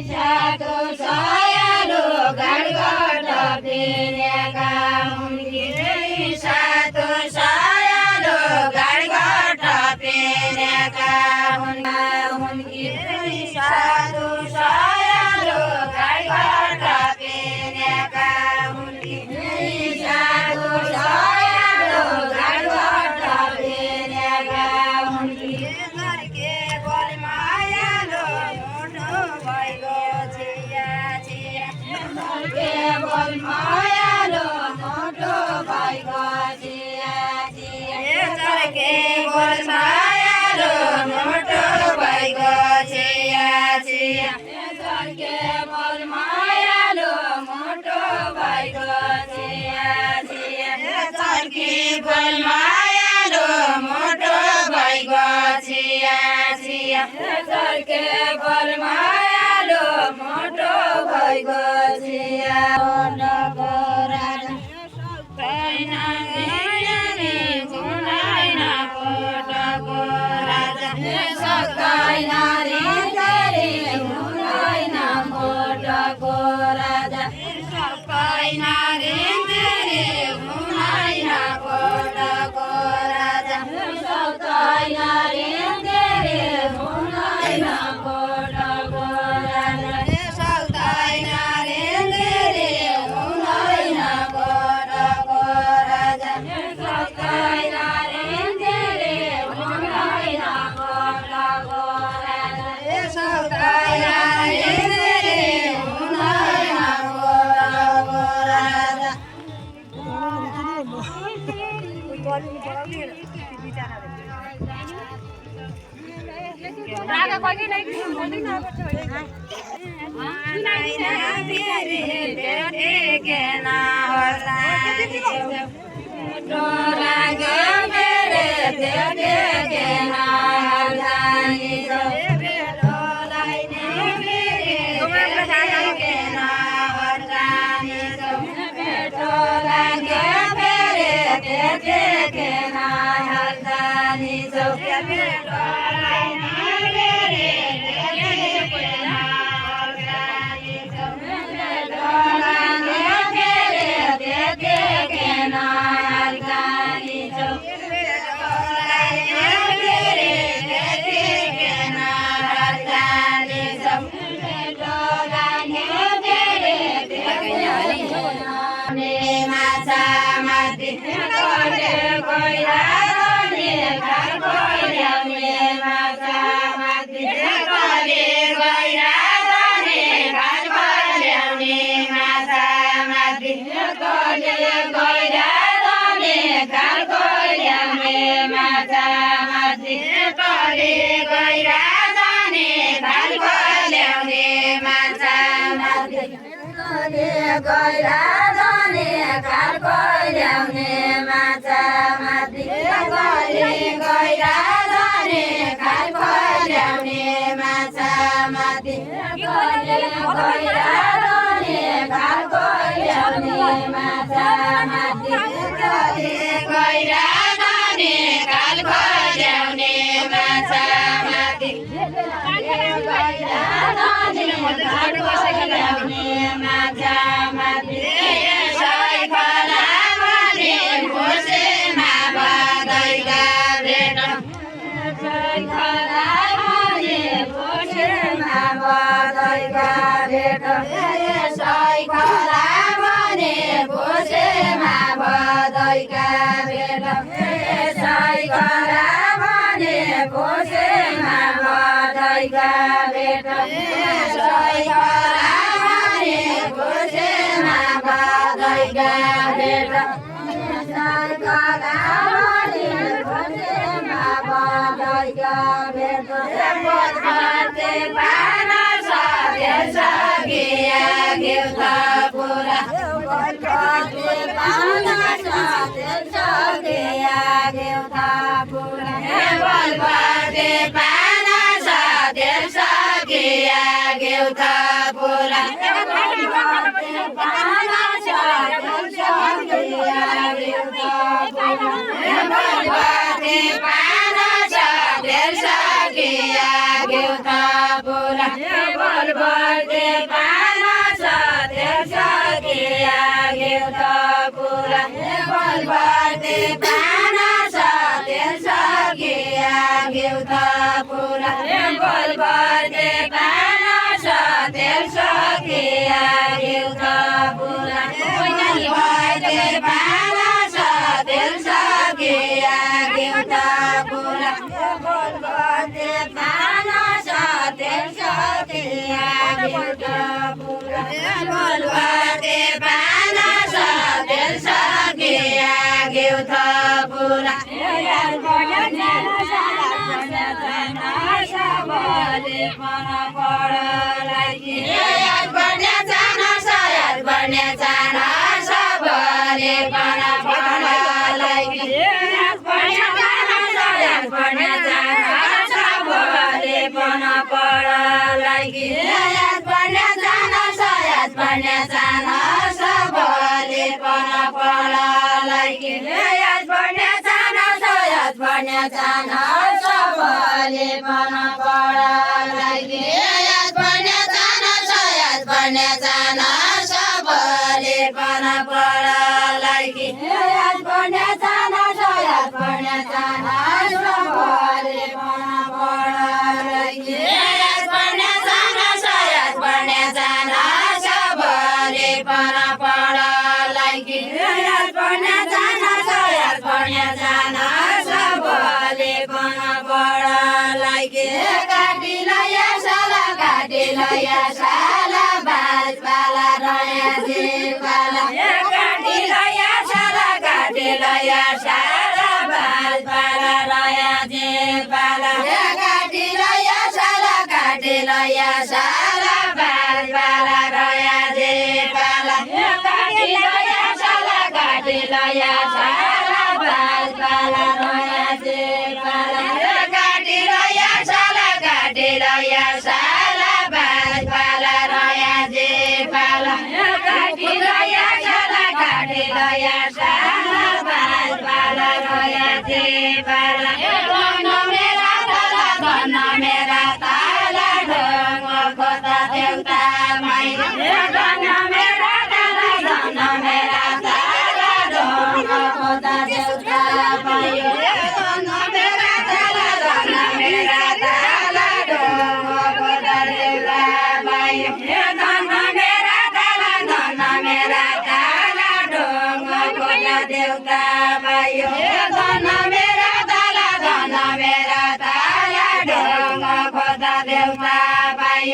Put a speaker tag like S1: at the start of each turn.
S1: सातो सयालो घाटघाट फेरेका हुन्की सातो सयालो घाटघाट फेरेका हुन्की सातो सयालो घाटघाट फेरेका हुन्की सातो सयालो घाटघाट फेरेका हुन्की घरके बलमायालो मोटो भइगो छिया छिया घरके बलमायालो मोटो भइगो छिया छिया घरके बलमायालो मोटो भइगो छिया छिया घरके बलमायालो मोटो भइगो छिया छिया घरके बलमायालो मोटो भइगो छिया छिया घरके बलमायालो मोटो भइगो छिया नगो राजा कैना रे गुनाइना कोटको राजा सकैना रे गुनाइना कोटको राजा सकैना रे गुनाइना कोटको राजा सकैना रे गुनाइना कोटको राजा सकैना रे गुनाइना कोटको राजा सकैना रे गुनाइना कोटको राजा सकैना रे गुनाइना कोटको राजा
S2: रागा कहिले लागि बोल्दैन अब गैरा जाने घरको ल्याउने माछा माथि गैरा जाने घरको ल्याउने माछा माथि गैरा जाने घरको ल्याउने माछा माथि गैरा जाने घरको ल्याउने माछा माथि गैरा जाने घरको ल्याउने माछा माथि साइखला भने खोसेमा बदैका भेट साइखला भने खोसेमा बदैका भेट साइखला भने खोसेमा बदैका भेट साइखला भने खोसेमा बदैका भेट साइखला भने खोसेमा बदैका भेट साइखला भने खोसेमा बदैका भेट पोथाते पाना सके सकिया घेउता पुरा पोथाते पाना सके सकिया घेउता पुरा पोथाते पाना सके सकिया घेउता पुरा पाना सके सकिया घेउता पुरा पाना सके सकिया घेउता पुरा सकिया बिउता पुरा बोलबते पाना सतेल सकिया बिउता पुरा यार पढ्ने साला सबले मन पढलाई यार पढ्ने जान सयार पढ्ने जान सबले मन पढलाई यार पढ्ने जान सयार पढ्ने जान सबले मन पढलाई यार पढ्ने जान सयार पढ्ने जान सबले मन पढलाई यार पढ्ने जान सयार पढ्ने जान सबले मन पढलाई यार पढ्ने जान सयार पढ्ने जान सबले मन पढलाई यार पढ्ने जान सयार पढ्ने जान सबले मन पढलाई यार पढ्ने जान सयार पढ्ने जान सबले मन पढलाई यार पढ्ने जान सयार पढ्ने जान सबले मन पढलाई काटिलया साला बाज बाला रया जे बाला काटिलया साला बाज बाला रया जे बाला काटिलया साला बाज बाला रया जे बाला काटिलया साला बाज बाला रया जे बाला काटिलया साला बाज बाला रया जे बाला काटिलया साला बाज बाला रया जे बाला धन मेरा ताला ढोंग खोता देउता माई धन मेरा ताला ढोंग खोता देउता माई धन मेरा ताला ढोंग खोता देउता माई धन मेरा ताला ढोंग खोता देउता माई धन मेरा ताला ढोंग खोता देउता माई